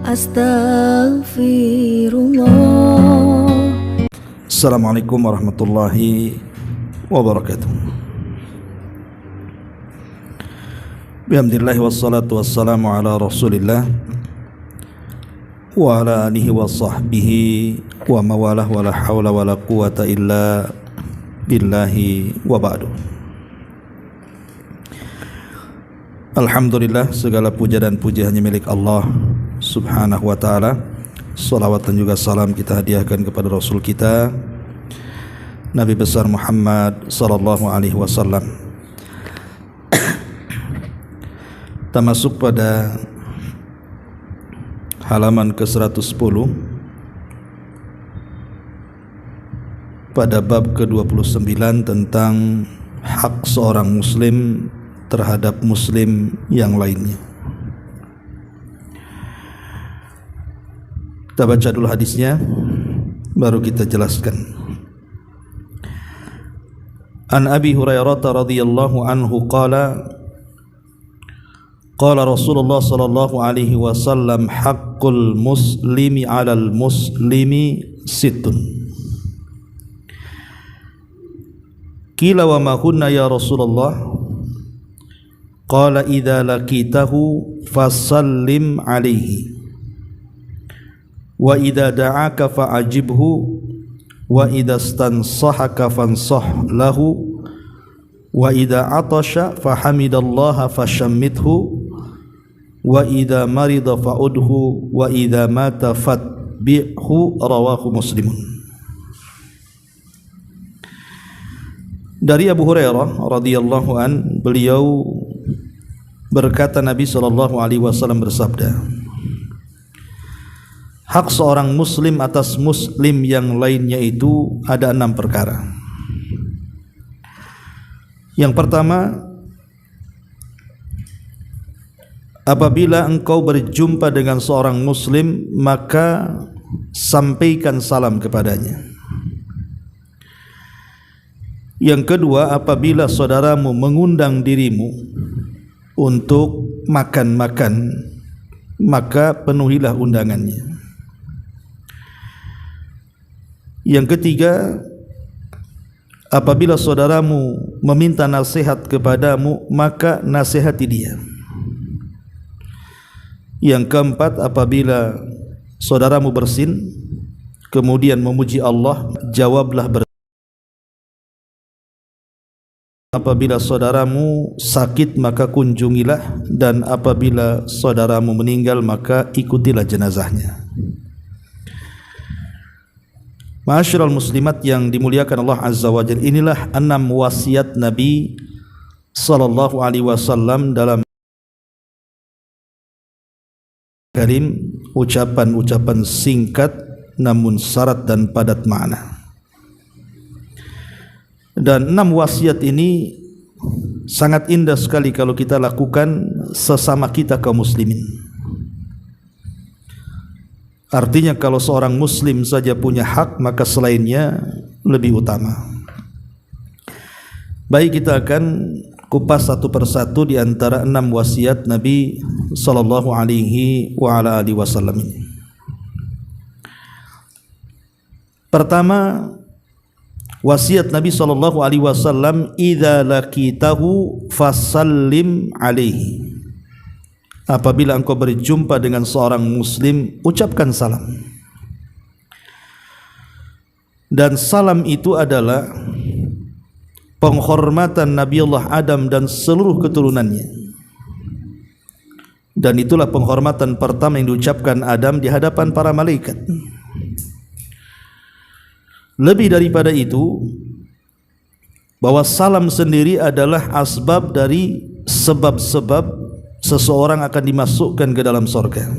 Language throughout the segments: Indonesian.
Astaghfirullah. Assalamualaikum warahmatullahi wabarakatuh. Bihamdillahi wassalatu wassalamu ala rasulillah wa ala alihi wa sahbihi wa mawalah wa la hawla wa la quwata illa billahi wa ba'du. Alhamdulillah, segala puja dan puji hanya milik Allah subhanahu wa ta'ala. Salawat dan juga salam kita hadiahkan kepada Rasul kita Nabi besar Muhammad sallallahu alaihi wasallam. Kita masuk pada halaman ke-110 pada bab ke-29 tentang hak seorang muslim terhadap muslim yang lainnya. Kita baca dulu hadisnya, baru kita jelaskan. An Abi Hurairah radhiyallahu anhu qala qala Rasulullah sallallahu alaihi wasallam haqqul muslimi 'alal muslimi sittun. Qila wa ma kunna ya Rasulullah? Qala idza laqitahu fasallim alaihi wa idza da'aka fa'ajibhu wa idza stansahaka fansah lahu wa idza atasha fahamidallaha fashammithu wa idza marida fa'udhu wa idza mata fatbi'hu. Rawahu Muslimun. Dari Abu Hurairah radhiyallahu an, beliau berkata, Nabi sallallahu alaihi wasallam bersabda, hak seorang muslim atas muslim yang lainnya itu ada 6 perkara. Yang pertama, apabila engkau berjumpa dengan seorang muslim, maka sampaikan salam kepadanya. Yang kedua, apabila saudaramu mengundang dirimu untuk makan-makan, maka penuhilah undangannya. Yang ketiga, apabila saudaramu meminta nasihat kepadamu, maka nasihati dia. Yang keempat, apabila saudaramu bersin kemudian memuji Allah, jawablah bersin. Apabila saudaramu sakit, maka kunjungilah, dan apabila saudaramu meninggal, maka ikutilah jenazahnya. Ma'asyiral muslimat yang dimuliakan Allah Azza wa Jalla, inilah 6 wasiat Nabi sallallahu alaihi wasallam dalam kalim, ucapan-ucapan singkat namun syarat dan padat makna. Dan 6 wasiat ini sangat indah sekali kalau kita lakukan sesama kita kaum muslimin. Artinya kalau seorang muslim saja punya hak, maka selainnya lebih utama. Baik, kita akan kupas satu persatu di antara 6 wasiat Nabi sallallahu alaihi wa ala alihi wasallam ini. Pertama, wasiat Nabi sallallahu alaihi wasallam, idza laqitahu fasallim alaihi. Apabila engkau berjumpa dengan seorang muslim, ucapkan salam. Dan salam itu adalah penghormatan Nabi Allah Adam dan seluruh keturunannya. Dan itulah penghormatan pertama yang diucapkan Adam di hadapan para malaikat. Lebih daripada itu, bahwa salam sendiri adalah asbab dari sebab-sebab seseorang akan dimasukkan ke dalam surga.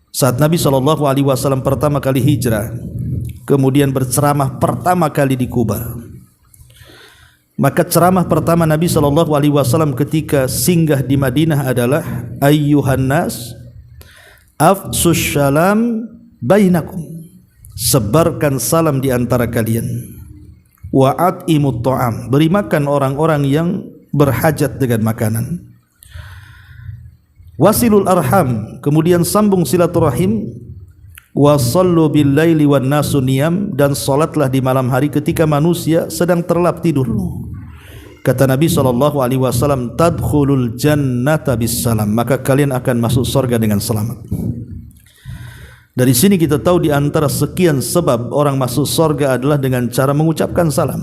Saat Nabi SAW pertama kali hijrah, kemudian berceramah pertama kali di Kuba, maka ceramah pertama Nabi SAW ketika singgah di Madinah adalah, ayyuhan nas afsus salam bainakum, sebarkan salam di antara kalian. Wa'at'imut ta'am, beri makan orang-orang yang berhajat dengan makanan. wasilul arham, kemudian sambung silaturahim, wasallu bil laili wan nasu niyam, dan salatlah di malam hari ketika manusia sedang terlelap tidur. Kata Nabi SAW, tadkhulul jannata bis salam, maka kalian akan masuk surga dengan selamat. Dari sini kita tahu di antara sekian sebab orang masuk surga adalah dengan cara mengucapkan salam.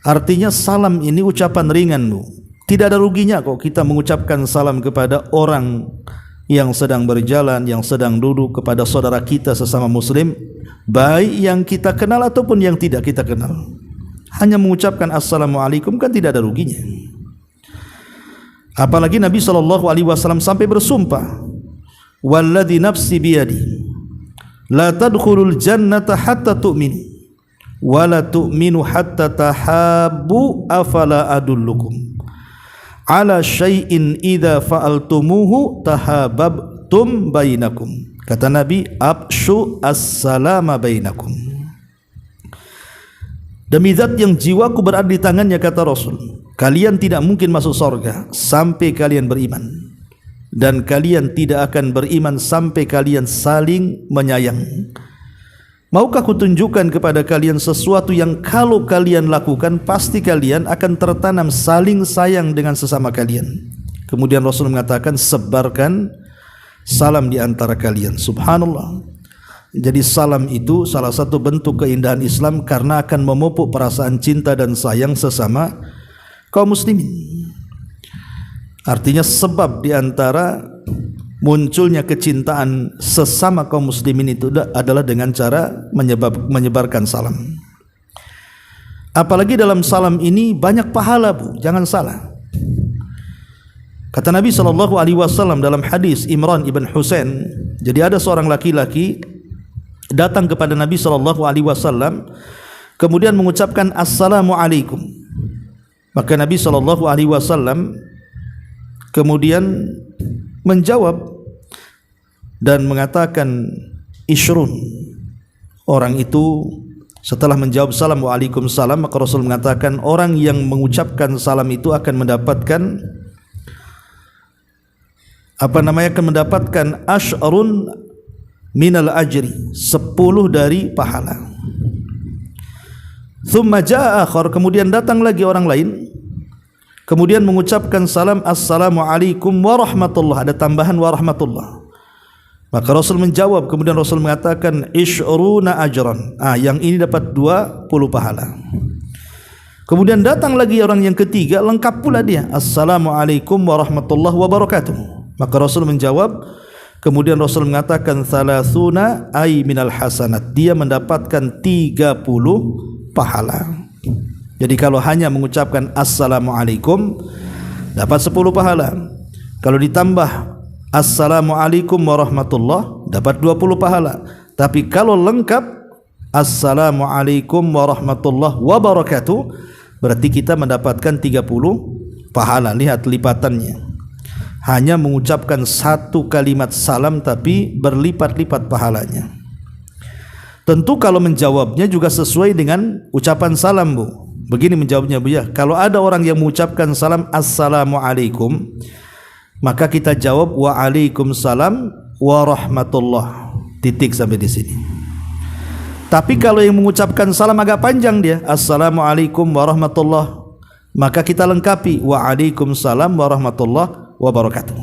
Artinya salam ini ucapan ringan, Bu. Tidak ada ruginya kok kita mengucapkan salam kepada orang yang sedang berjalan, yang sedang duduk, kepada saudara kita sesama muslim, baik yang kita kenal ataupun yang tidak kita kenal. Hanya mengucapkan assalamualaikum kan tidak ada ruginya. Apalagi Nabi SAW sampai bersumpah, walladzi nafsi biyadi la tadkhulul jannata hatta tu'minu wa la tu'minu hatta tahabbu afala adullukum ala syai'in idza fa'altumuhu tahabbtum bainakum. Kata Nabi, absyu as-salama bainakum. Demi zat yang jiwaku berada di tangannya, kata Rasul, kalian tidak mungkin masuk surga sampai kalian beriman, dan kalian tidak akan beriman sampai kalian saling menyayang. Maukah kutunjukkan kepada kalian sesuatu yang kalau kalian lakukan pasti kalian akan tertanam saling sayang dengan sesama kalian. Kemudian Rasul mengatakan, sebarkan salam di antara kalian. Subhanallah. Jadi salam itu salah satu bentuk keindahan Islam karena akan memupuk perasaan cinta dan sayang sesama kaum muslimin. Artinya sebab di antara munculnya kecintaan sesama kaum muslimin itu adalah dengan cara menyebarkan salam. Apalagi dalam salam ini banyak pahala, Bu, jangan salah. Kata Nabi SAW dalam hadis Imran ibn Husain, jadi ada seorang laki-laki datang kepada Nabi SAW, kemudian mengucapkan assalamualaikum. Maka Nabi SAW kemudian menjawab dan mengatakan isyrun. Orang itu setelah menjawab salam waalaikumsalam, maka Rasul mengatakan orang yang mengucapkan salam itu akan mendapatkan akan mendapatkan asyrun minal ajri, 10 dari pahala. Thumma jaa akhar, kemudian datang lagi orang lain, kemudian mengucapkan salam assalamualaikum warahmatullah, ada tambahan warahmatullah. Maka Rasul menjawab, kemudian Rasul mengatakan isyruna ajran, yang ini dapat 20 pahala. Kemudian datang lagi orang yang ketiga, lengkap pula dia assalamualaikum warahmatullahi wabarakatuh. Maka Rasul menjawab, kemudian Rasul mengatakan thalathuna ay minal hasanat, dia mendapatkan 30 pahala. Jadi kalau hanya mengucapkan assalamualaikum dapat 10 pahala. Kalau ditambah assalamualaikum warahmatullah dapat 20 pahala. Tapi kalau lengkap assalamualaikum warahmatullah wabarakatuh berarti kita mendapatkan 30 pahala. Lihat lipatannya. Hanya mengucapkan satu kalimat salam tapi berlipat-lipat pahalanya. Tentu kalau menjawabnya juga sesuai dengan ucapan salam, Bu. Begini menjawabnya, Bu, ya. Kalau ada orang yang mengucapkan salam assalamualaikum, maka kita jawab waalaikumsalam warahmatullah. Titik sampai di sini. Tapi kalau yang mengucapkan salam agak panjang dia, assalamualaikum warahmatullah, maka kita lengkapi waalaikumsalam warahmatullah wabarakatuh.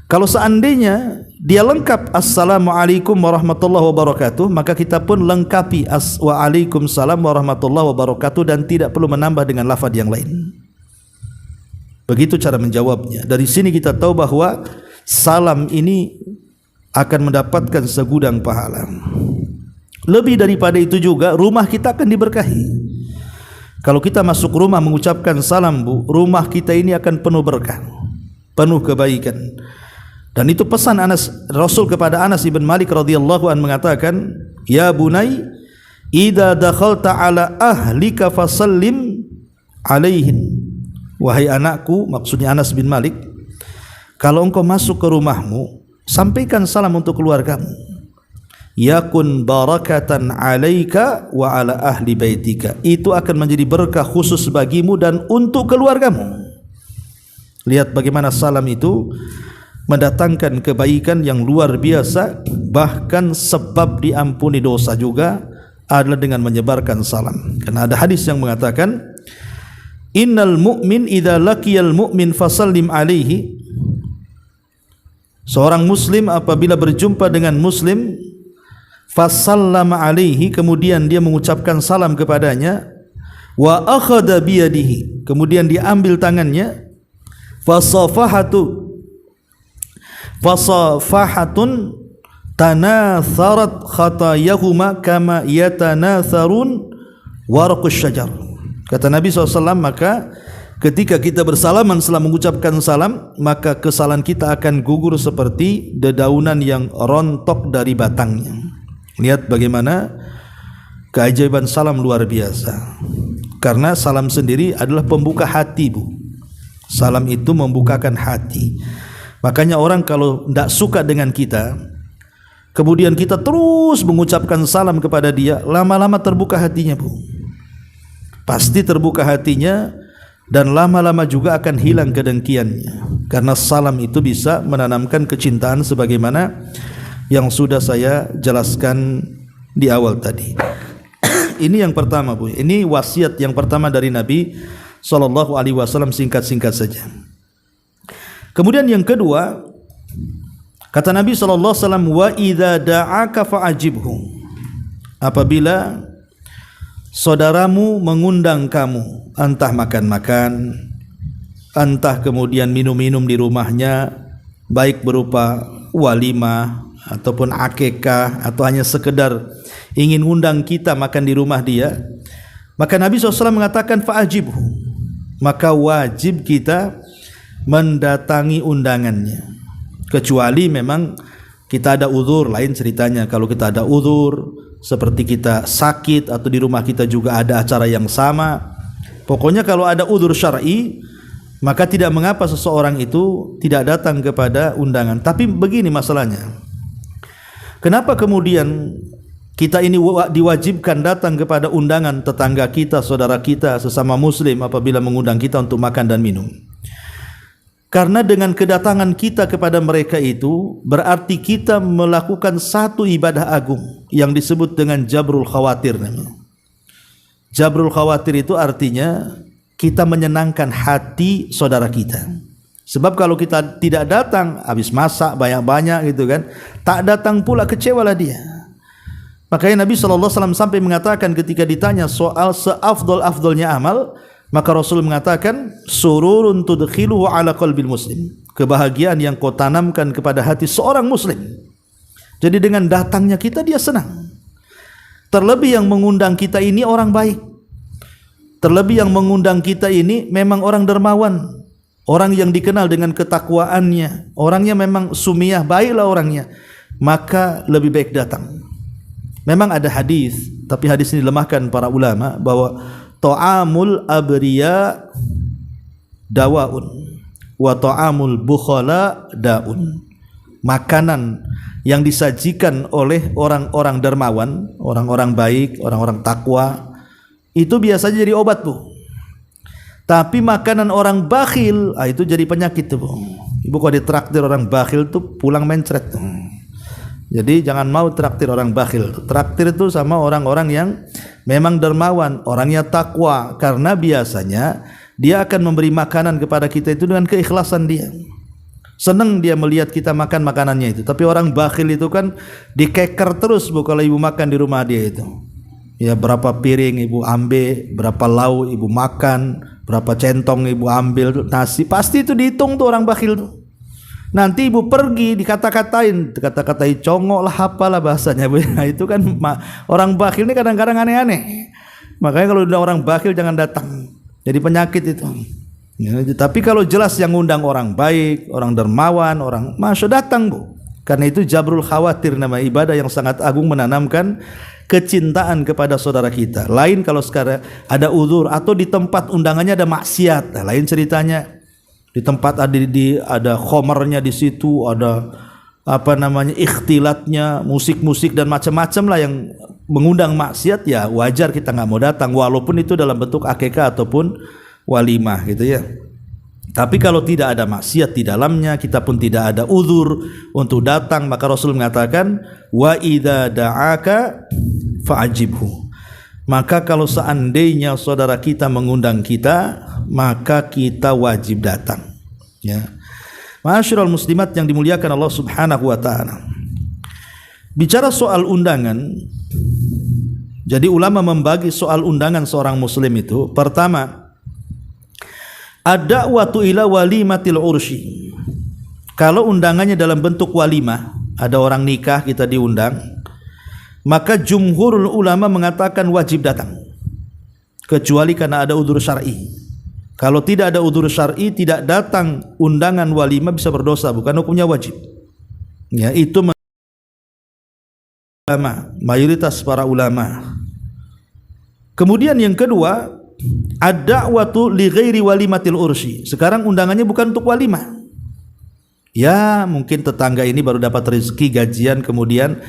Kalau seandainya dia lengkap assalamualaikum warahmatullahi wabarakatuh, maka kita pun lengkapi waalaikumsalam warahmatullahi wabarakatuh dan tidak perlu menambah dengan lafaz yang lain. Begitu cara menjawabnya. Dari sini kita tahu bahwa salam ini akan mendapatkan segudang pahala. Lebih daripada itu juga, rumah kita akan diberkahi. Kalau kita masuk rumah mengucapkan salam, Bu, rumah kita ini akan penuh berkah, penuh kebaikan. Dan itu pesan Rasul kepada Anas ibn Malik radhiyallahu anhu mengatakan, ya bunai, idza dakhalta ala ahlika fasallim alaihin. Wahai anakku, maksudnya Anas bin Malik, kalau engkau masuk ke rumahmu, sampaikan salam untuk keluargamu. Yakun barakatan alaika wa ala ahli baitika. Itu akan menjadi berkah khusus bagimu dan untuk keluargamu. Lihat bagaimana salam itu mendatangkan kebaikan yang luar biasa, bahkan sebab diampuni dosa juga adalah dengan menyebarkan salam. Karena ada hadis yang mengatakan, innal mu'min idza laqiyal mu'min fasallim alaihi. Seorang muslim apabila berjumpa dengan muslim, fasallama alaihi, kemudian dia mengucapkan salam kepadanya, wa akhadha biyadihi, kemudian diambil tangannya, fasafahatun tanatharat khatayahuma kama yatanatharun warqus syajar. Kata Nabi SAW, maka ketika kita bersalaman setelah mengucapkan salam, maka kesalahan kita akan gugur seperti dedaunan yang rontok dari batangnya. Lihat bagaimana keajaiban salam luar biasa. Karena salam sendiri adalah pembuka hati, Bu. Salam itu membukakan hati. Makanya orang kalau tidak suka dengan kita, kemudian kita terus mengucapkan salam kepada dia, lama-lama terbuka hatinya, Bu. Pasti terbuka hatinya, dan lama-lama juga akan hilang kedengkiannya. Karena salam itu bisa menanamkan kecintaan sebagaimana yang sudah saya jelaskan di awal tadi. Ini yang pertama, Bu. Ini wasiat yang pertama dari Nabi SAW, singkat-singkat saja. Kemudian yang kedua, kata Nabi SAW, wa idza da'aka fa'ajibhu. Apabila saudaramu mengundang kamu, entah makan-makan, entah kemudian minum-minum di rumahnya, baik berupa walimah ataupun akikah, atau hanya sekedar ingin undang kita makan di rumah dia, maka Nabi SAW mengatakan fa'ajibhu, maka wajib kita mendatangi undangannya, kecuali memang kita ada uzur, lain ceritanya. Kalau kita ada uzur seperti kita sakit atau di rumah kita juga ada acara yang sama, pokoknya kalau ada uzur syar'i, maka tidak mengapa seseorang itu tidak datang kepada undangan. Tapi begini masalahnya, kenapa kemudian kita ini diwajibkan datang kepada undangan tetangga kita, saudara kita, sesama muslim apabila mengundang kita untuk makan dan minum? Karena dengan kedatangan kita kepada mereka itu berarti kita melakukan satu ibadah agung yang disebut dengan jabrul khawatir. Jabrul khawatir itu artinya kita menyenangkan hati saudara kita. Sebab kalau kita tidak datang, habis masak banyak-banyak gitu kan, tak datang pula, kecewalah dia. Makanya Nabi SAW sampai mengatakan ketika ditanya soal seafdol-afdolnya amal, maka Rasul mengatakan sururun tudkhiluhu ala qalbil muslim, kebahagiaan yang kau tanamkan kepada hati seorang muslim. Jadi dengan datangnya kita dia senang. Terlebih yang mengundang kita ini orang baik, terlebih yang mengundang kita ini memang orang dermawan, orang yang dikenal dengan ketakwaannya, orangnya memang sumiyah, baiklah orangnya, maka lebih baik datang. Memang ada hadis, tapi hadis ini dilemahkan para ulama, bahwa ta'amul abriya dawaun wa ta'amul bukhala daun. Makanan yang disajikan oleh orang-orang dermawan, orang-orang baik, orang-orang takwa, itu biasanya jadi obat, Bu. Tapi makanan orang bakhil, itu jadi penyakit tuh, Bu. Ibu kalau ditraktir orang bakhil tuh pulang mencret. Jadi jangan mau traktir orang bakhil. Traktir itu sama orang-orang yang memang dermawan, orangnya takwa, karena biasanya dia akan memberi makanan kepada kita itu dengan keikhlasan dia. Senang dia melihat kita makan makanannya itu. Tapi orang bakhil itu kan dikeker terus, Bu, kalau ibu makan di rumah dia itu. Ya, berapa piring ibu ambil, berapa lauk ibu makan, berapa centong ibu ambil nasi, pasti itu dihitung tuh orang bakhil tuh. Nanti ibu pergi dikata-katain congok lah, apalah bahasanya, Bu. Nah, itu kan orang bakhil ini kadang-kadang aneh-aneh. Makanya kalau udah orang bakhil jangan datang. Jadi penyakit itu. Ya, tapi kalau jelas yang ngundang orang baik, orang dermawan, orang masya datang, Bu. Karena itu jabrul khawatir, nama ibadah yang sangat agung, menanamkan kecintaan kepada saudara kita. Lain kalau sekarang ada uzur atau di tempat undangannya ada maksiat, nah, lain ceritanya. Di tempat ada khomernya di situ, ada ikhtilatnya, musik-musik dan macam-macam lah yang mengundang maksiat, ya wajar kita nggak mau datang, walaupun itu dalam bentuk akikah ataupun walimah gitu ya. Tapi kalau tidak ada maksiat di dalamnya, kita pun tidak ada uzur untuk datang, maka Rasul mengatakan, wa idza da'aka fa'ajibhu. Maka kalau seandainya saudara kita mengundang kita, maka kita wajib datang. Ya. Ma'asyiral muslimat yang dimuliakan Allah Subhanahu wa taala. Bicara soal undangan, jadi ulama membagi soal undangan seorang muslim itu, pertama, ad-da'watu ila walimatil ursyi. Kalau undangannya dalam bentuk walimah, ada orang nikah kita diundang, maka jumhurul ulama mengatakan wajib datang, kecuali karena ada udzur syar'i. Kalau tidak ada udzur syar'i, tidak datang undangan walimah bisa berdosa, bukan hukumnya wajib. Ya, itu mayoritas para ulama. Kemudian yang kedua, ad-da'watu li ghairi walimatil ursyi. Sekarang undangannya bukan untuk walimah. Ya, mungkin tetangga ini baru dapat rezeki gajian, kemudian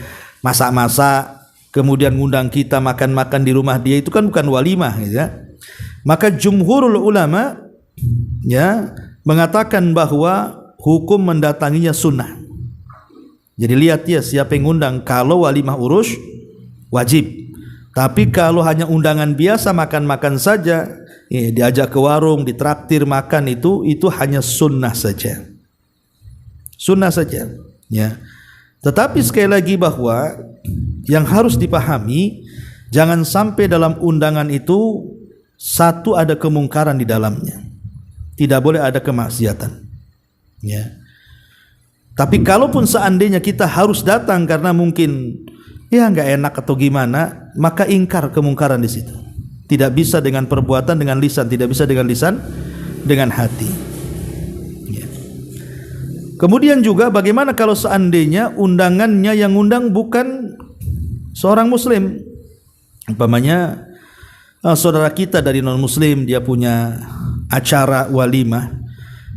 masak-masak, kemudian ngundang kita makan-makan di rumah dia, itu kan bukan walimah, ya. Maka jumhurul ulama ya mengatakan bahwa hukum mendatanginya sunnah. Jadi lihat ya siapa yang ngundang. Kalau walimah urus wajib. Tapi kalau hanya undangan biasa makan-makan saja, diajak ke warung, ditraktir makan, itu hanya sunnah saja. Sunnah saja, ya. Tetapi sekali lagi bahwa yang harus dipahami, jangan sampai dalam undangan itu satu ada kemungkaran di dalamnya. Tidak boleh ada kemaksiatan. Ya. Tapi kalaupun seandainya kita harus datang karena mungkin ya nggak enak atau gimana, maka ingkar kemungkaran di situ. Tidak bisa dengan perbuatan, dengan lisan, tidak bisa dengan lisan, dengan hati. Ya. Kemudian juga bagaimana kalau seandainya undangannya yang undang bukan seorang muslim, umpamanya saudara kita dari non muslim, dia punya acara walimah,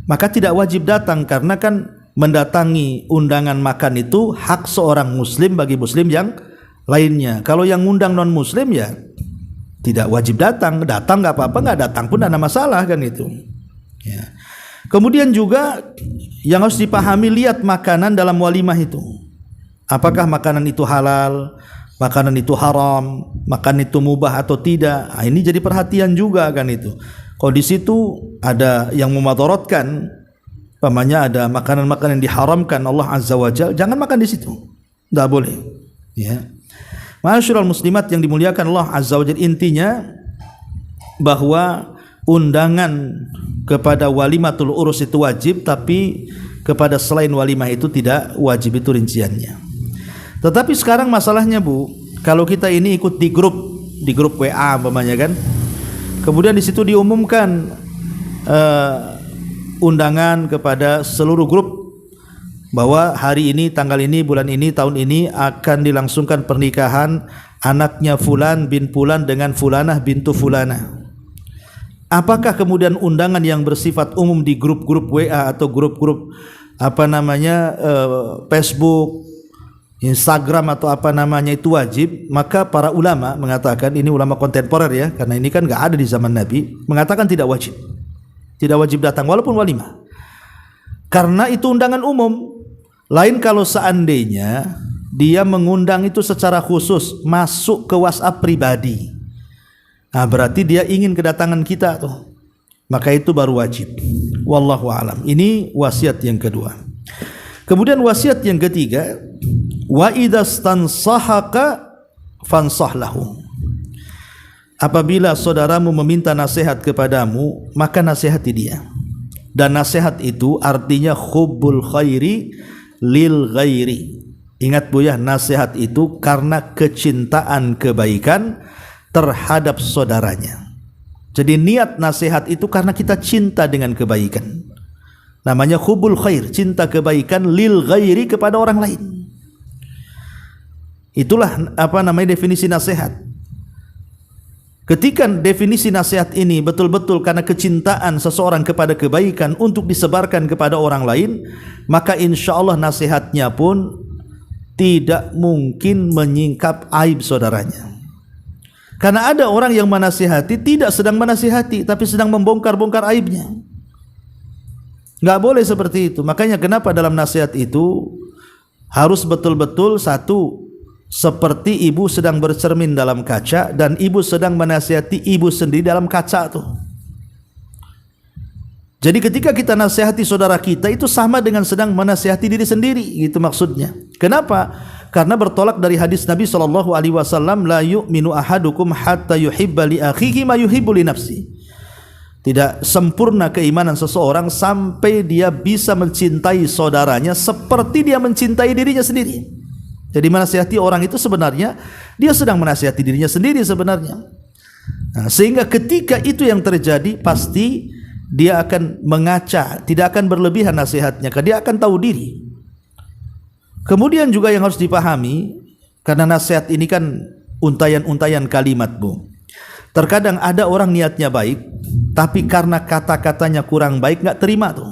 maka tidak wajib datang, karena kan mendatangi undangan makan itu hak seorang muslim bagi muslim yang lainnya. Kalau yang undang non muslim ya tidak wajib datang. Datang nggak apa-apa, nggak datang pun tidak ada masalah kan itu. Ya. Kemudian juga yang harus dipahami, lihat makanan dalam walimah itu. Apakah makanan itu halal, makanan itu haram, makanan itu mubah atau tidak. Nah, ini jadi perhatian juga kan itu. Kalau di situ ada yang memudaratkan, umpamanya ada makanan-makanan yang diharamkan Allah Azza wa Jalla, jangan makan di situ. Enggak boleh. Ya. Ma'asyiral muslimat yang dimuliakan Allah Azza wa Jalla, intinya bahwa undangan kepada walimatul urus itu wajib, tapi kepada selain walimah itu tidak wajib, itu rinciannya. Tetapi sekarang masalahnya Bu, kalau kita ini ikut di grup WA umpamanya kan, kemudian di situ diumumkan undangan kepada seluruh grup bahwa hari ini, tanggal ini, bulan ini, tahun ini akan dilangsungkan pernikahan anaknya Fulan bin Fulan dengan Fulanah bintu Fulanah. Apakah kemudian undangan yang bersifat umum di grup-grup WA atau grup-grup Facebook, Instagram atau itu wajib? Maka para ulama mengatakan, ini ulama kontemporer ya, karena ini kan nggak ada di zaman Nabi, mengatakan tidak wajib. Tidak wajib datang walaupun walimah, karena itu undangan umum. Lain kalau seandainya dia mengundang itu secara khusus, masuk ke WhatsApp pribadi, nah berarti dia ingin kedatangan kita tuh, maka itu baru wajib. Wallahu a'lam. Ini wasiat yang kedua. Kemudian wasiat yang ketiga, wa idzastansahaka fansah lahu. Apabila saudaramu meminta nasihat kepadamu, maka nasihati dia. Dan nasihat itu artinya hubbul khairi lil ghairi. Ingat Bu ya, nasihat itu karena kecintaan kebaikan terhadap saudaranya. Jadi niat nasihat itu karena kita cinta dengan kebaikan. Namanya hubbul khair, cinta kebaikan lil ghairi, kepada orang lain. Itulah definisi nasihat. Ketika definisi nasihat ini betul-betul karena kecintaan seseorang kepada kebaikan untuk disebarkan kepada orang lain, maka insya Allah nasihatnya pun tidak mungkin menyingkap aib saudaranya. Karena ada orang yang menasihati tidak sedang menasihati, tapi sedang membongkar-bongkar aibnya. Nggak boleh seperti itu. Makanya kenapa dalam nasihat itu harus betul-betul satu, seperti ibu sedang bercermin dalam kaca dan ibu sedang menasihati ibu sendiri dalam kaca tuh. Jadi ketika kita nasihati saudara kita itu sama dengan sedang menasihati diri sendiri, gitu maksudnya. Kenapa? Karena bertolak dari hadis Nabi SAW, la yu'minu ahadukum hatta yuhibba li akhihi ma yuhibbu li nafsi. Tidak sempurna keimanan seseorang sampai dia bisa mencintai saudaranya seperti dia mencintai dirinya sendiri. Jadi menasihati orang itu sebenarnya dia sedang menasihati dirinya sendiri sebenarnya. Nah, sehingga ketika itu yang terjadi pasti dia akan mengaca, tidak akan berlebihan nasihatnya, dia akan tahu diri. Kemudian juga yang harus dipahami, karena nasihat ini kan untayan-untayan kalimat, Bu. Terkadang ada orang niatnya baik, tapi karena kata-katanya kurang baik nggak terima tuh.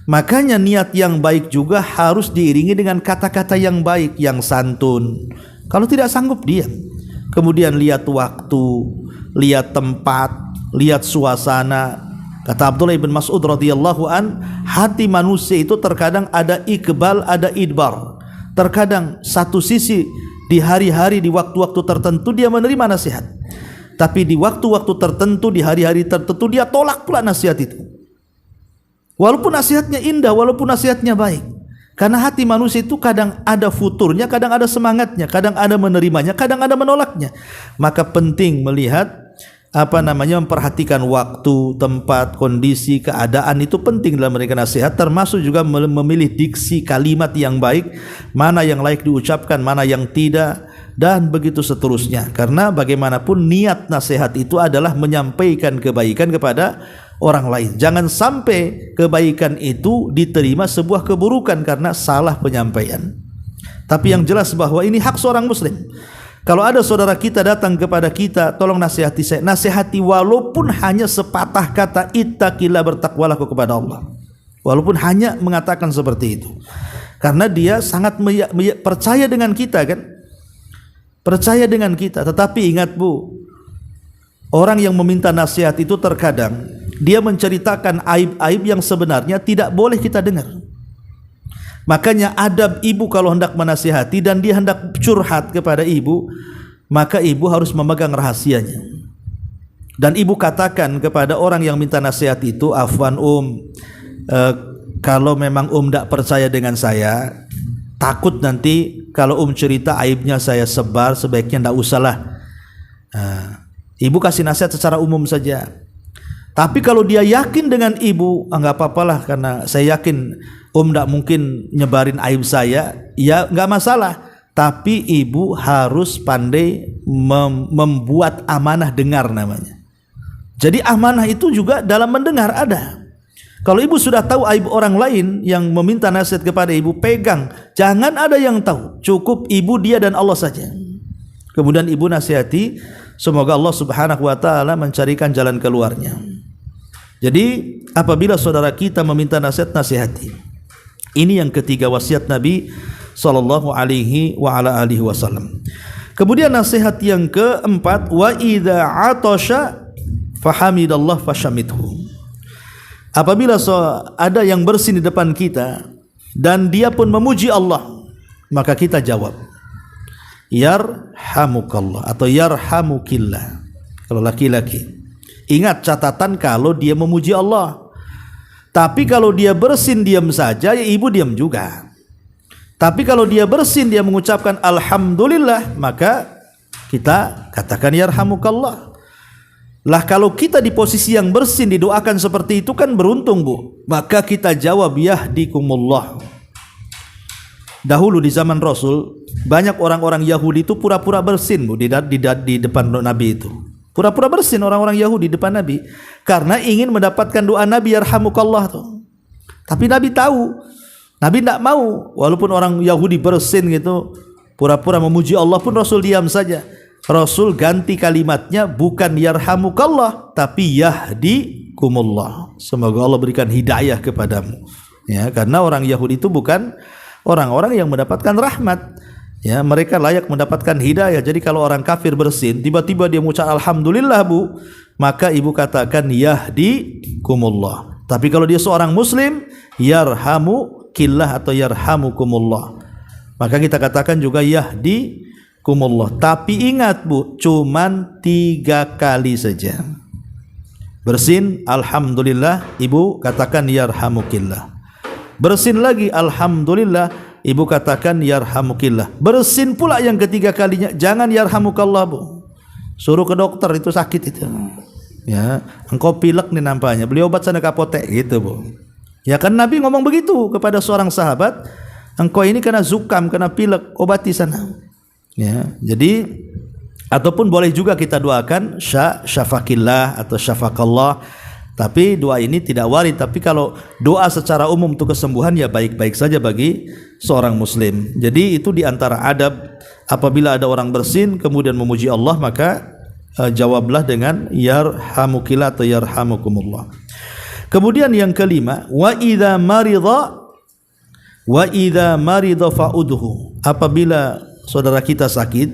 Makanya niat yang baik juga harus diiringi dengan kata-kata yang baik, yang santun. Kalau tidak sanggup diam. Kemudian lihat waktu, lihat tempat, lihat suasana. Kata Abdullah bin Mas'ud radhiyallahu an, hati manusia itu terkadang ada iqbal, ada idbar. Terkadang satu sisi di hari-hari, di waktu-waktu tertentu dia menerima nasihat. Tapi di waktu-waktu tertentu, di hari-hari tertentu dia tolak pula nasihat itu. Walaupun nasihatnya indah, walaupun nasihatnya baik. Karena hati manusia itu kadang ada futurnya, kadang ada semangatnya, kadang ada menerimanya, kadang ada menolaknya. Maka penting melihat memperhatikan waktu, tempat, kondisi, keadaan, itu penting dalam memberikan nasihat, termasuk juga memilih diksi kalimat yang baik, mana yang layak diucapkan, mana yang tidak, dan begitu seterusnya. Karena bagaimanapun niat nasihat itu adalah menyampaikan kebaikan kepada orang lain. Jangan sampai kebaikan itu diterima sebuah keburukan karena salah penyampaian. Tapi yang jelas bahwa ini hak seorang muslim. Kalau ada saudara kita datang kepada kita, tolong nasihati saya. Nasihati walaupun hanya sepatah kata, ittaqillah, bertakwalah kepada Allah. Walaupun hanya mengatakan seperti itu. Karena dia sangat percaya dengan kita kan? Percaya dengan kita. Tetapi ingat, Bu, orang yang meminta nasihat itu terkadang dia menceritakan aib-aib yang sebenarnya tidak boleh kita dengar. Makanya adab ibu kalau hendak menasihati dan dia hendak curhat kepada ibu, maka ibu harus memegang rahasianya. Dan ibu katakan kepada orang yang minta nasihat itu, afwan kalau memang tidak percaya dengan saya, takut nanti kalau cerita aibnya saya sebar, sebaiknya tidak usahlah. Ibu kasih nasihat secara umum saja. Tapi kalau dia yakin dengan ibu, enggak apa-apalah karena saya yakin tidak mungkin nyebarin aib saya, ya enggak masalah. Tapi ibu harus pandai membuat amanah dengar namanya. Jadi amanah itu juga dalam mendengar ada. Kalau ibu sudah tahu aib orang lain yang meminta nasihat kepada ibu, pegang. Jangan ada yang tahu. Cukup ibu, dia dan Allah saja. Kemudian ibu nasihati, semoga Allah Subhanahu wa taala mencarikan jalan keluarnya. Jadi apabila saudara kita meminta nasihat, nasihati. Ini yang ketiga wasiat Nabi sallallahu alaihi wa ala alihi wasallam. Kemudian nasihat yang keempat, wa idza atasha fahamidallah fashamidhu. Apabila ada yang bersin di depan kita dan dia pun memuji Allah, maka kita jawab yarhamukallah atau yarhamukillah kalau laki-laki. Ingat catatan kalau dia memuji Allah. Tapi kalau dia bersin diam saja, ya ibu diam juga. Tapi kalau dia bersin, dia mengucapkan alhamdulillah, maka kita katakan yarhamukallah. Lah kalau kita di posisi yang bersin didoakan seperti itu kan beruntung, Bu. Maka kita jawab yahdikumullah. Dahulu di zaman Rasul, banyak orang-orang Yahudi itu pura-pura bersin, Bu, di depan Nabi itu. Pura-pura bersin orang-orang Yahudi di depan Nabi karena ingin mendapatkan doa Nabi yarhamukallah tuh. Tapi Nabi tahu, Nabi tidak mau. Walaupun orang Yahudi bersin gitu, pura-pura memuji Allah pun Rasul diam saja. Rasul ganti kalimatnya, bukan yarhamukallah tapi yahdikumullah. Semoga Allah berikan hidayah kepadamu. Ya, karena orang Yahudi itu bukan orang-orang yang mendapatkan rahmat. Ya, mereka layak mendapatkan hidayah. Jadi kalau orang kafir bersin, tiba-tiba dia mengucap alhamdulillah, Bu, maka ibu katakan yahdikumullah. Tapi kalau dia seorang muslim, yarhamukillah atau yarhamukumullah. Maka kita katakan juga yahdikumullah. Tapi ingat Bu, cuman 3 kali saja. Bersin, alhamdulillah, ibu katakan yarhamukillah. Bersin lagi, alhamdulillah, ibu katakan yarhamukillah. Bersin pula yang ketiga kalinya, jangan yarhamukallah Bu. Suruh ke dokter, itu sakit itu. Ya, engkau pilek nih nampaknya, beli obat sana ke apotek gitu Bu. Ya kan Nabi ngomong begitu kepada seorang sahabat, engkau ini kena zukam, kena pilek, obati sana. Ya, jadi ataupun boleh juga kita doakan syafakillah atau syafakallah. Tapi doa ini tidak warid. Tapi kalau doa secara umum untuk kesembuhan ya baik-baik saja bagi seorang muslim. Jadi itu diantara adab, apabila ada orang bersin kemudian memuji Allah, maka jawablah dengan yarhamukillah atau yarhamukumullah. Kemudian yang kelima, wa idza marida fa'udhu. Apabila saudara kita sakit,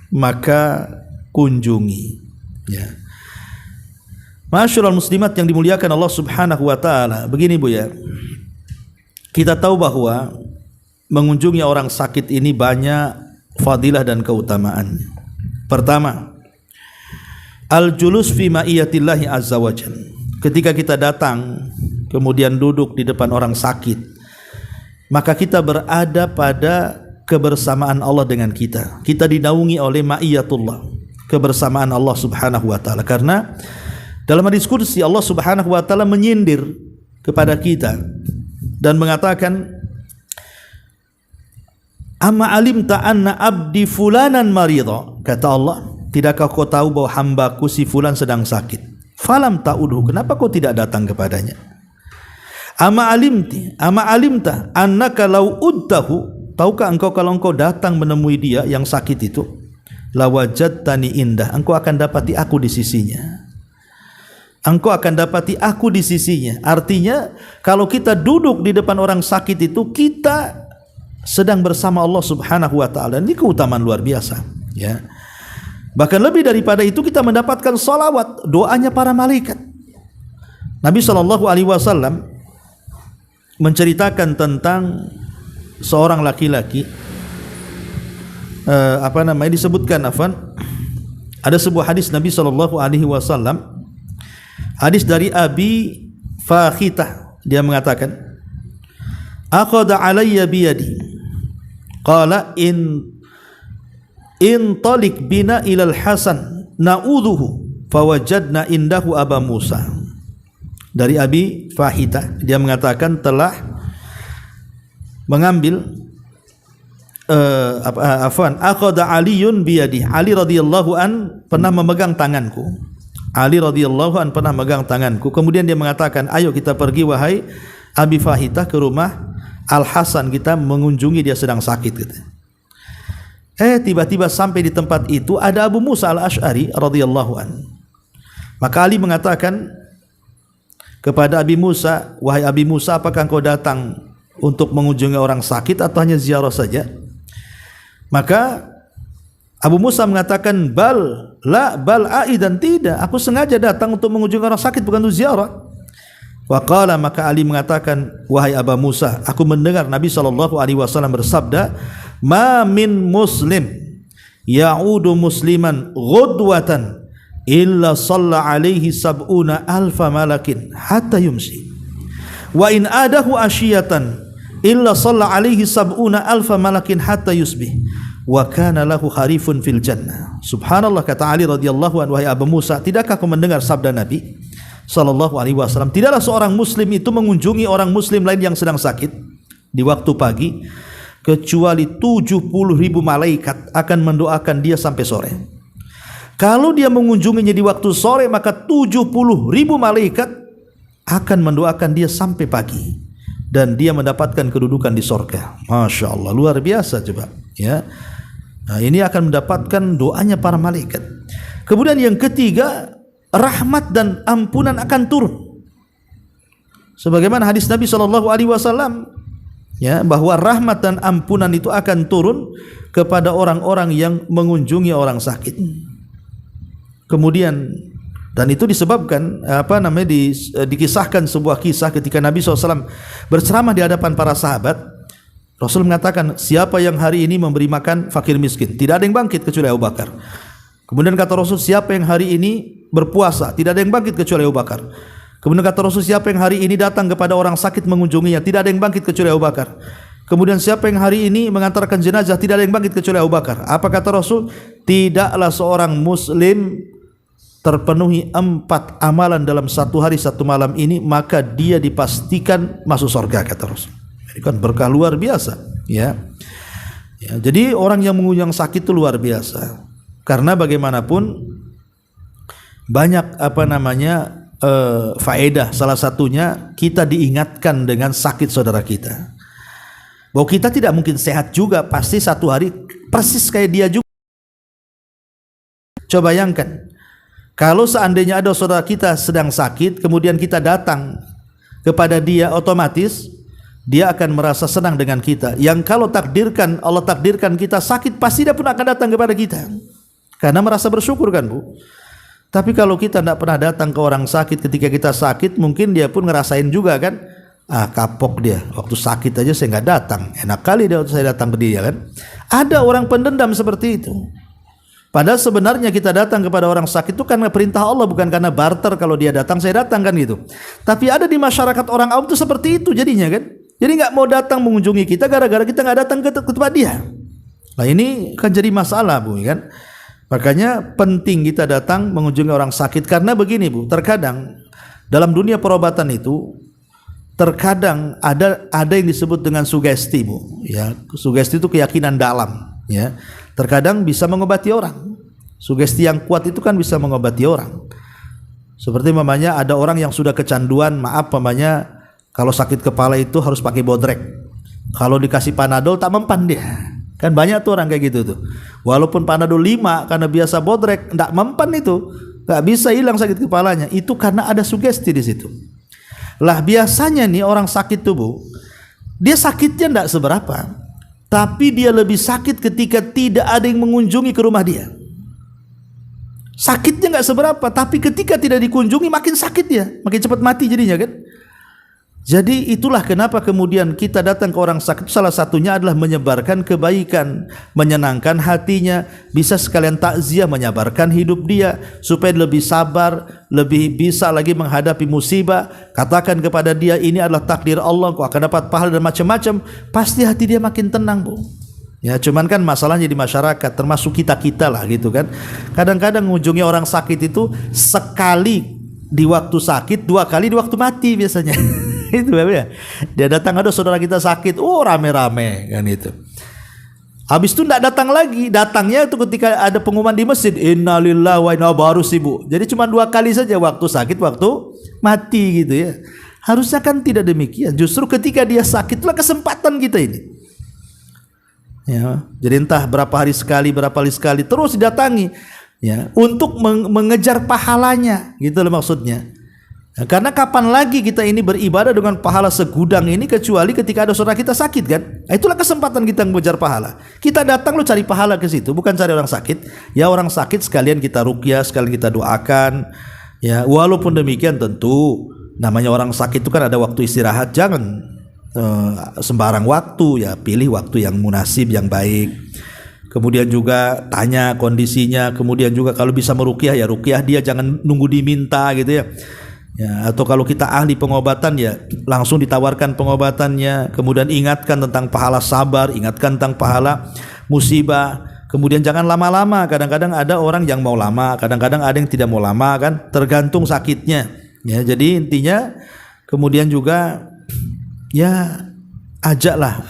maka kunjungi. Ya. Ma'asyiral muslimat yang dimuliakan Allah Subhanahu wa taala. Begini Bu ya. Kita tahu bahwa mengunjungi orang sakit ini banyak fadilah dan keutamaannya. Pertama, al-julus fi ma'iyatillahi azza wajalla. Ketika kita datang kemudian duduk di depan orang sakit, maka kita berada pada kebersamaan Allah dengan kita. Kita dinaungi oleh ma'iyatullah, kebersamaan Allah Subhanahu wa taala. Karena dalam hadis qudsi Allah Subhanahu wa taala menyindir kepada kita dan mengatakan, amma alimta anna abdi fulanan maridha. Kata Allah, tidakkah kau tahu bahwa hambaku si fulan sedang sakit? Falam ta'udhu, kenapa kau tidak datang kepadanya? Ama alimta annaka law udtahu, tahukah engkau kalau engkau datang menemui dia yang sakit itu, lawajadtani indah, engkau akan dapati aku di sisinya. Engkau akan dapati aku di sisinya. Artinya kalau kita duduk di depan orang sakit itu, kita sedang bersama Allah Subhanahu wa taala. Ini keutamaan luar biasa, ya. Bahkan lebih daripada itu, kita mendapatkan salawat, doanya para malaikat. Nabi SAW menceritakan tentang seorang laki-laki, disebutkan ada sebuah hadis Nabi SAW, hadis dari Abi Fakhitah, dia mengatakan, aqada alayya biyadi, qala in talik bina ilal Hasan na'udhuhu fawajadna indahu Aba Musa. Dari Abi Fahita, dia mengatakan telah mengambil aqada Aliyun biyadi, Ali radhiyallahu an pernah memegang tanganku. Ali radhiyallahu an pernah memegang tanganku. Kemudian dia mengatakan, ayo kita pergi wahai Abi Fahita ke rumah Al Hasan, kita mengunjungi dia sedang sakit gitu. Tiba-tiba sampai di tempat itu ada Abu Musa al-Ash'ari radhiyallahu an. Maka Ali mengatakan kepada Abi Musa, wahai Abi Musa, apakah engkau datang untuk mengunjungi orang sakit atau hanya ziarah saja? Maka Abu Musa mengatakan, bal aidan, tidak, aku sengaja datang untuk mengunjungi orang sakit, bukan untuk ziarah. Wa qala, maka Ali mengatakan, wahai Abu Musa, aku mendengar Nabi SAW bersabda, ma min muslim ya'udu musliman ghudwatan illa shalla alaihi sab'una alfa malakin hatta yumsi, wa in adahu asyiyatan illa shalla alaihi sab'una alfa malakin hatta yusbih, wa kana lahu harifun fil jannah. Subhanallah, kata Ali radhiyallahu anhu, wahai Abu Musa, tidakkah kau mendengar sabda Nabi sallallahu alaihi wasallam, tidaklah seorang muslim itu mengunjungi orang muslim lain yang sedang sakit di waktu pagi, kecuali 70.000 malaikat akan mendoakan dia sampai sore. Kalau dia mengunjunginya di waktu sore, maka 70.000 malaikat akan mendoakan dia sampai pagi, dan dia mendapatkan kedudukan di surga. Masya Allah, luar biasa coba, ya. Nah, ini akan mendapatkan doanya para malaikat. Kemudian yang ketiga, rahmat dan ampunan akan turun. Sebagaimana hadis Nabi SAW, ya, bahwa rahmat dan ampunan itu akan turun kepada orang-orang yang mengunjungi orang sakit. Kemudian Dan itu disebabkan dikisahkan sebuah kisah ketika Nabi SAW berceramah di hadapan para sahabat. Rasul mengatakan, siapa yang hari ini memberi makan fakir miskin, tidak ada yang bangkit kecuali Abu Bakar. Kemudian kata Rasul, siapa yang hari ini berpuasa, tidak ada yang bangkit kecuali Abu Bakar. Kemudian kata Rasul, siapa yang hari ini datang kepada orang sakit mengunjunginya, tidak ada yang bangkit kecuali Abu Bakar. Kemudian siapa yang hari ini mengantarkan jenazah, tidak ada yang bangkit kecuali Abu Bakar. Apa kata Rasul? Tidaklah seorang muslim terpenuhi 4 amalan dalam 1 hari 1 malam ini, maka dia dipastikan masuk surga, kata Rasul. Ini kan berkah luar biasa, ya. Jadi orang yang mengunjung sakit itu luar biasa. Karena bagaimanapun banyak faedah. Salah satunya kita diingatkan dengan sakit saudara kita, bahwa kita tidak mungkin sehat juga, pasti 1 hari persis kayak dia juga. Coba bayangkan, kalau seandainya ada saudara kita sedang sakit, kemudian kita datang kepada dia, otomatis dia akan merasa senang dengan kita. Yang kalau Allah takdirkan kita sakit, pasti dia pun akan datang kepada kita, karena merasa bersyukur kan, Bu. Tapi kalau kita tidak pernah datang ke orang sakit ketika kita sakit, mungkin dia pun ngerasain juga kan, kapok dia, waktu sakit aja saya nggak datang, enak kali dia waktu saya datang ke dia kan. Ada orang pendendam seperti itu. Padahal sebenarnya kita datang kepada orang sakit itu karena perintah Allah, bukan karena barter. Kalau dia datang saya datang kan gitu. Tapi ada di masyarakat orang awam itu seperti itu jadinya kan. Jadi nggak mau datang mengunjungi kita gara-gara kita nggak datang ke tempat dia. Nah ini kan jadi masalah, Bu, kan. Makanya penting kita datang mengunjungi orang sakit, karena begini, Bu, terkadang dalam dunia perobatan itu terkadang ada yang disebut dengan sugesti, Bu, ya. Sugesti itu keyakinan dalam, ya. Terkadang bisa mengobati orang. Sugesti yang kuat itu kan bisa mengobati orang. Seperti mamanya ada orang yang sudah kecanduan, kalau sakit kepala itu harus pakai bodrek. Kalau dikasih Panadol tak mempan dia. Kan banyak tuh orang kayak gitu tuh. Walaupun Panadol 5 karena biasa bodrek, enggak mempan itu. Enggak bisa hilang sakit kepalanya. Itu karena ada sugesti di situ. Lah biasanya nih orang sakit tuh, Bu, dia sakitnya enggak seberapa, tapi dia lebih sakit ketika tidak ada yang mengunjungi ke rumah dia. Sakitnya enggak seberapa, tapi ketika tidak dikunjungi makin sakit dia, makin cepat mati jadinya kan. Jadi itulah kenapa kemudian kita datang ke orang sakit, salah satunya adalah menyebarkan kebaikan, menyenangkan hatinya, bisa sekalian takziah, menyabarkan hidup dia supaya lebih sabar, lebih bisa lagi menghadapi musibah. Katakan kepada dia, ini adalah takdir Allah, kau akan dapat pahala dan macam-macam. Pasti hati dia makin tenang, Bu. Ya, cuman kan masalahnya di masyarakat, termasuk kita lah gitu kan. Kadang-kadang mengunjungi orang sakit itu sekali di waktu sakit, 2 kali di waktu mati biasanya. Itu ya. Dia datang, ada saudara kita sakit, rame-rame kan itu. Habis itu enggak datang lagi. Datangnya itu ketika ada pengumuman di masjid, innalillahi wa inna baru sibuk. Jadi cuma 2 kali saja, waktu sakit, waktu mati gitu ya. Harusnya kan tidak demikian. Justru ketika dia sakit itulah kesempatan kita ini. Ya, jadi entah berapa hari sekali terus didatangi, ya, untuk mengejar pahalanya, gitu loh maksudnya. Karena kapan lagi kita ini beribadah dengan pahala segudang ini kecuali ketika ada saudara kita sakit kan? Nah, itulah kesempatan kita mengejar pahala. Kita datang lo cari pahala ke situ, bukan cari orang sakit. Ya orang sakit sekalian kita ruqyah, sekalian kita doakan. Ya walaupun demikian tentu namanya orang sakit itu kan ada waktu istirahat, jangan sembarang waktu, ya pilih waktu yang munasib, yang baik. Kemudian juga tanya kondisinya, kemudian juga kalau bisa meruqyah ya ruqyah dia, jangan nunggu diminta gitu ya. Ya, atau kalau kita ahli pengobatan ya langsung ditawarkan pengobatannya, kemudian ingatkan tentang pahala sabar, ingatkan tentang pahala musibah. Kemudian jangan lama-lama, kadang-kadang ada orang yang mau lama, kadang-kadang ada yang tidak mau lama kan, tergantung sakitnya. Ya, jadi intinya kemudian juga ya ajaklah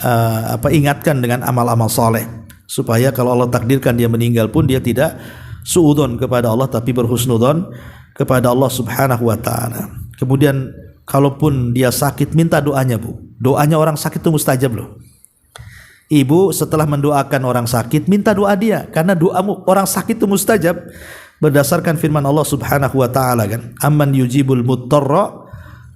ingatkan dengan amal-amal soleh supaya kalau Allah takdirkan dia meninggal pun dia tidak suudzon kepada Allah tapi berhusnudzon kepada Allah Subhanahu wa taala. Kemudian kalaupun dia sakit, minta doanya, Bu. Doanya orang sakit itu mustajab loh. Ibu setelah mendoakan orang sakit, minta doa dia, karena doa orang sakit itu mustajab berdasarkan firman Allah Subhanahu wa taala kan. Amman yujibul muttarra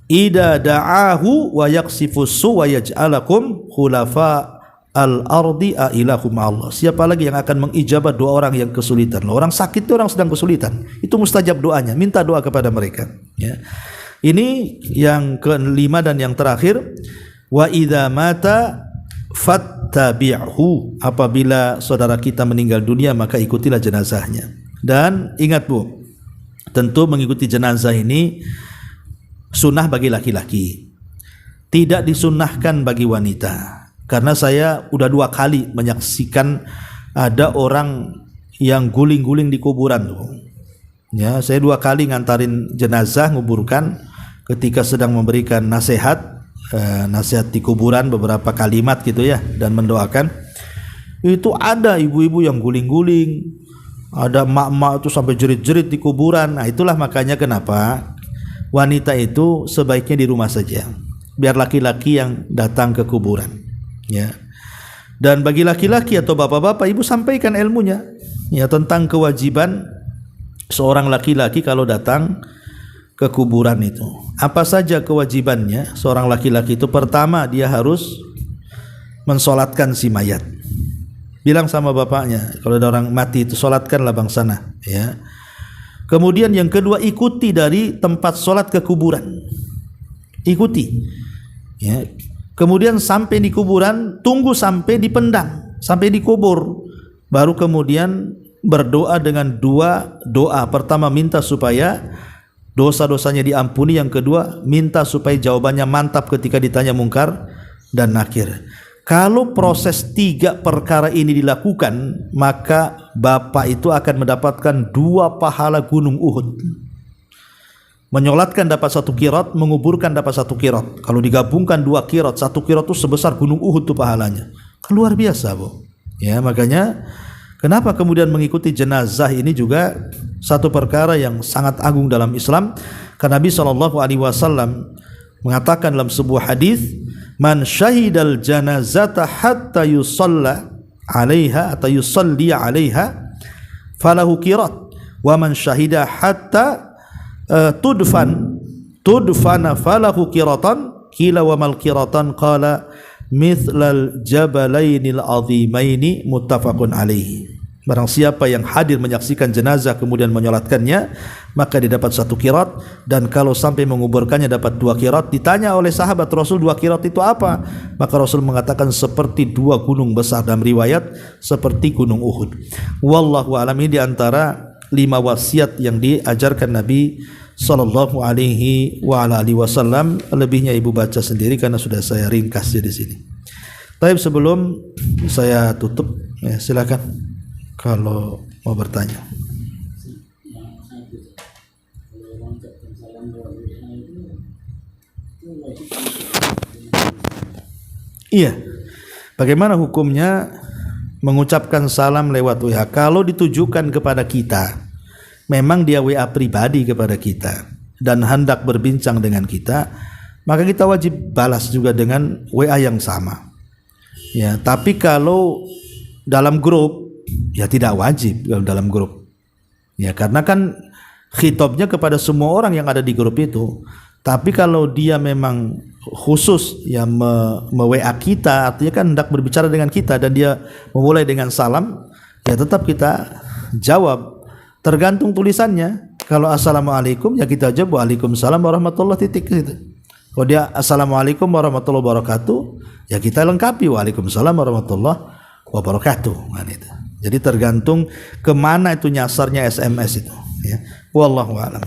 idza da'ahu wa yaksifus su wa yaj'alakum khulafa al-ardi ailahum Allah. Siapa lagi yang akan mengijabah doa orang yang kesulitan? Orang sakit itu orang sedang kesulitan, itu mustajab doanya, minta doa kepada mereka, ya. Ini yang kelima dan yang terakhir, wa idza mata fattabi'hu, apabila saudara kita meninggal dunia maka ikutilah jenazahnya. Dan ingat Bu, tentu mengikuti jenazah ini sunnah bagi laki-laki, tidak disunnahkan bagi wanita. Karena saya udah 2 kali menyaksikan ada orang yang guling-guling di kuburan tuh. Ya, saya 2 kali ngantarin jenazah, nguburkan. Ketika sedang memberikan nasihat di kuburan, beberapa kalimat gitu ya, dan mendoakan, itu ada ibu-ibu yang guling-guling, ada mak-mak itu sampai jerit-jerit di kuburan. Nah, itulah makanya kenapa wanita itu sebaiknya di rumah saja, biar laki-laki yang datang ke kuburan, ya. Dan bagi laki-laki atau bapak-bapak, ibu sampaikan ilmunya, ya, tentang kewajiban seorang laki-laki kalau datang ke kuburan itu. Apa saja kewajibannya seorang laki-laki itu? Pertama, dia harus mensolatkan si mayat. Bilang sama bapaknya, kalau ada orang mati itu solatkanlah bang sana, ya. Kemudian yang kedua, ikuti dari tempat solat ke kuburan, ikuti, ya. Kemudian sampai di kuburan, tunggu sampai dipendam, sampai dikubur, baru kemudian berdoa dengan 2 doa. Pertama, minta supaya dosa-dosanya diampuni. Yang kedua, minta supaya jawabannya mantap ketika ditanya mungkar dan nakir. Kalau proses 3 perkara ini dilakukan, maka bapak itu akan mendapatkan 2 pahala gunung Uhud. Menyolatkan dapat 1 qirat, menguburkan dapat 1 qirat. Kalau digabungkan 2 qirat, 1 qirat itu sebesar gunung Uhud tuh pahalanya. Kan luar biasa, Bu. Ya, makanya kenapa kemudian mengikuti jenazah ini juga satu perkara yang sangat agung dalam Islam. Karena Nabi SAW mengatakan dalam sebuah hadis, man syahidal janazata hatta yusalla 'alaiha atau yusalli 'alaiha falahu qirat, wa man syahida hatta tudfana falahu qiratan, qila wa mal qiratan, qala mithlal jabalainil azimaini, muttafaqun alaihi. Barang siapa yang hadir menyaksikan jenazah kemudian menyolatkannya, maka dia dapat 1 qirat, dan kalau sampai menguburkannya dapat 2 qirat. Ditanya oleh sahabat Rasul, 2 qirat itu apa? Maka Rasul mengatakan seperti 2 gunung besar, dalam riwayat seperti gunung Uhud. Wallahu a'lam. Ini diantara 5 wasiat yang diajarkan Nabi sallallahu alaihi wa ala alihi wasallam. Lebihnya ibu baca sendiri karena sudah saya ringkas di sini. Tapi sebelum saya tutup, ya, silakan kalau mau bertanya. Iya, bagaimana hukumnya mengucapkan salam lewat WA kalau ditujukan kepada kita? Memang dia WA pribadi kepada kita dan hendak berbincang dengan kita, maka kita wajib balas juga dengan WA yang sama. Ya, tapi kalau dalam grup, ya tidak wajib kalau dalam grup. Ya, karena kan khitabnya kepada semua orang yang ada di grup itu. Tapi kalau dia memang khusus ya me-WA kita, artinya kan hendak berbicara dengan kita dan dia memulai dengan salam, ya tetap kita jawab. Tergantung tulisannya. Kalau assalamualaikum, ya kita jawab waalaikumsalam warahmatullahi titik gitu. Kalau dia assalamualaikum warahmatullahi wabarakatuh, ya kita lengkapi waalaikumsalam warahmatullahi wabarakatuh. Nah, itu. Jadi tergantung kemana itu nyasarnya SMS itu. Ya. Wallahu a'lam.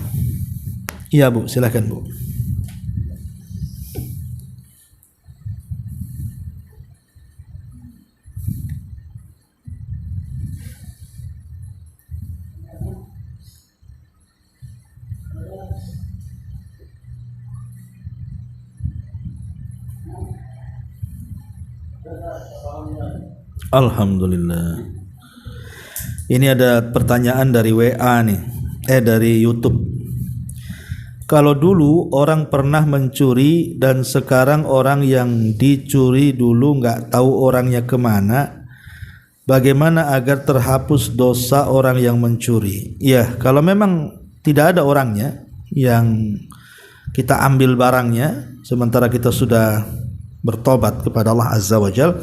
Iya Bu, silakan Bu. Alhamdulillah. Ini ada pertanyaan dari WA nih, dari YouTube. Kalau dulu orang pernah mencuri dan sekarang orang yang dicuri dulu nggak tahu orangnya kemana, bagaimana agar terhapus dosa orang yang mencuri? Ya, kalau memang tidak ada orangnya yang kita ambil barangnya, sementara kita sudah bertobat kepada Allah Azza wa Jalla,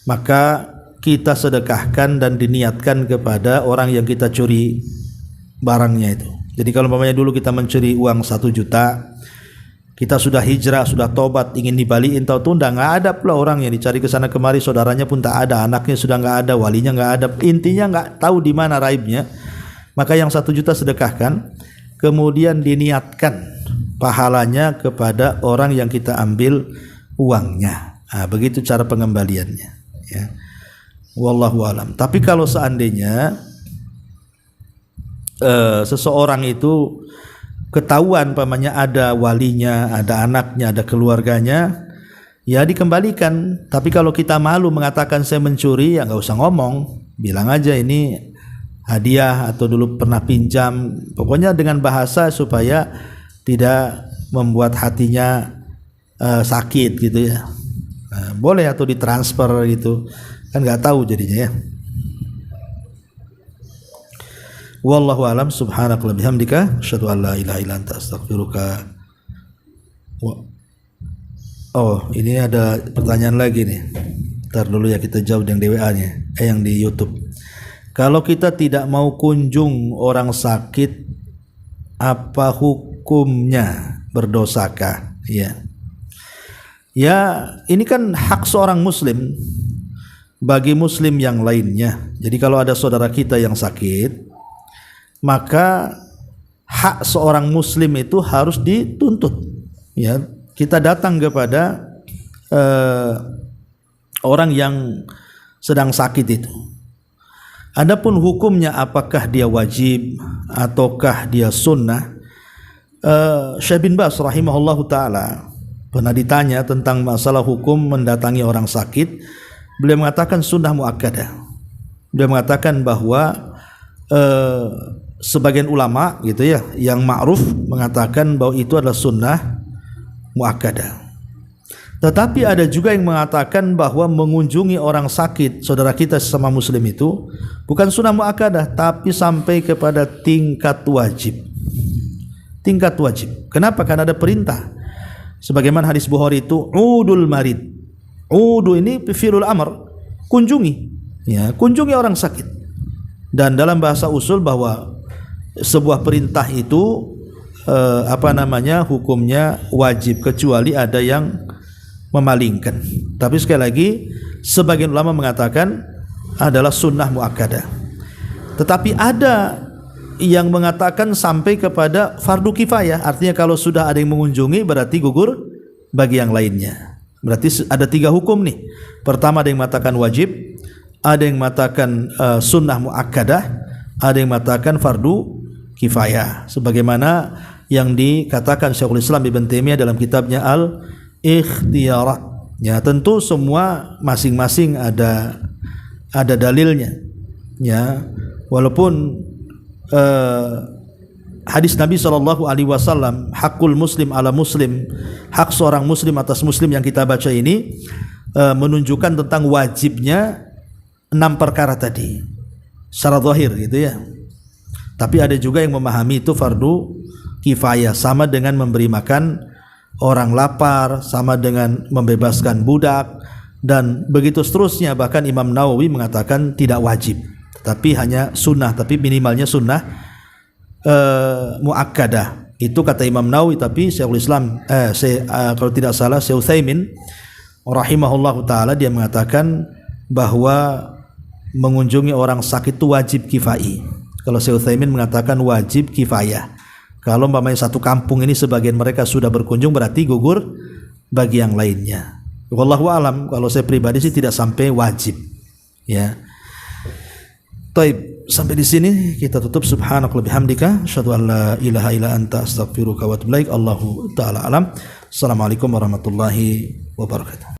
maka kita sedekahkan dan diniatkan kepada orang yang kita curi barangnya itu. Jadi kalau umpamanya dulu kita mencuri uang 1 juta, kita sudah hijrah, sudah tobat, ingin dibalikin, tahu tunda, nggak ada pula orang yang dicari ke sana kemari, saudaranya pun tak ada, anaknya sudah nggak ada, walinya nggak ada, intinya nggak tahu di mana raibnya. Maka yang 1 juta sedekahkan, kemudian diniatkan pahalanya kepada orang yang kita ambil uangnya. Nah, begitu cara pengembaliannya. Ya. Wallahu alam. Tapi kalau seandainya seseorang itu ketahuan pamannya ada walinya, ada anaknya, ada keluarganya, ya dikembalikan. Tapi kalau kita malu mengatakan saya mencuri, ya nggak usah ngomong, bilang aja ini hadiah atau dulu pernah pinjam. Pokoknya dengan bahasa supaya tidak membuat hatinya sakit gitu ya. Boleh atau ditransfer gitu, kan nggak tahu jadinya ya. Wallahu alam. Subhanakallahumma bihamdika asyhadu an la ilaha illa anta astaghfiruka. Oh, ini ada pertanyaan lagi nih. Ntar dulu ya kita jawab yang di WA-nya, yang di YouTube. Kalau kita tidak mau kunjung orang sakit, apa hukumnya? Berdosakah? Ya. Ya, ini kan hak seorang muslim bagi muslim yang lainnya. Jadi kalau ada saudara kita yang sakit, maka hak seorang muslim itu harus dituntut. Ya, kita datang kepada orang yang sedang sakit itu. Adapun hukumnya apakah dia wajib ataukah dia sunnah, Syekh bin Baz rahimahullahu taala pernah ditanya tentang masalah hukum mendatangi orang sakit. Beliau mengatakan sunnah muakkadah. Beliau mengatakan bahwa sebagian ulama gitu ya yang ma'ruf mengatakan bahwa itu adalah sunnah muakkadah. Tetapi ada juga yang mengatakan bahwa mengunjungi orang sakit saudara kita sesama muslim itu bukan sunnah muakkadah, tapi sampai kepada tingkat wajib. Tingkat wajib. Kenapa? Karena ada perintah. Sebagaimana hadis Bukhari itu, udul marid. Udu ini fi'lul amr, kunjungi. Ya, kunjungi orang sakit. Dan dalam bahasa usul bahwa sebuah perintah itu hukumnya wajib kecuali ada yang memalingkan. Tapi sekali lagi sebagian ulama mengatakan adalah sunnah muakkadah. Tetapi ada yang mengatakan sampai kepada fardu kifayah, artinya kalau sudah ada yang mengunjungi berarti gugur bagi yang lainnya. Berarti ada 3 hukum nih. Pertama ada yang mengatakan wajib, ada yang mengatakan sunnah muakkadah, ada yang mengatakan fardu kifayah, sebagaimana yang dikatakan Syekhul Islam Ibn Taimiyah dalam kitabnya Al-Ikhtiyarat. Ya, tentu semua masing-masing ada dalilnya. Ya, walaupun hadis Nabi SAW, hakul muslim ala muslim, hak seorang muslim atas muslim yang kita baca ini menunjukkan tentang wajibnya 6 perkara tadi secara zahir gitu ya. Tapi ada juga yang memahami itu fardu kifayah, sama dengan memberi makan orang lapar, sama dengan membebaskan budak, dan begitu seterusnya. Bahkan Imam Nawawi mengatakan tidak wajib, tapi hanya sunnah, tapi minimalnya sunnah muakkadah. Itu kata Imam Nawawi. Tapi Syekhul Islam kalau tidak salah Syekh Utsaimin rahimahullahu taala, dia mengatakan bahwa mengunjungi orang sakit itu wajib kifai. Kalau Syekh Utsaimin mengatakan wajib kifayah. Kalau umpamanya satu kampung ini sebagian mereka sudah berkunjung, berarti gugur bagi yang lainnya. Wallahu alam, kalau saya pribadi sih tidak sampai wajib. Ya. Taib, sampai di sini kita tutup. Subhanakallahumma bihamdika asyhadu an la ilaha illa anta astaghfiruka wa atubu ilaik. Allahu taala alam. Assalamualaikum warahmatullahi wabarakatuh.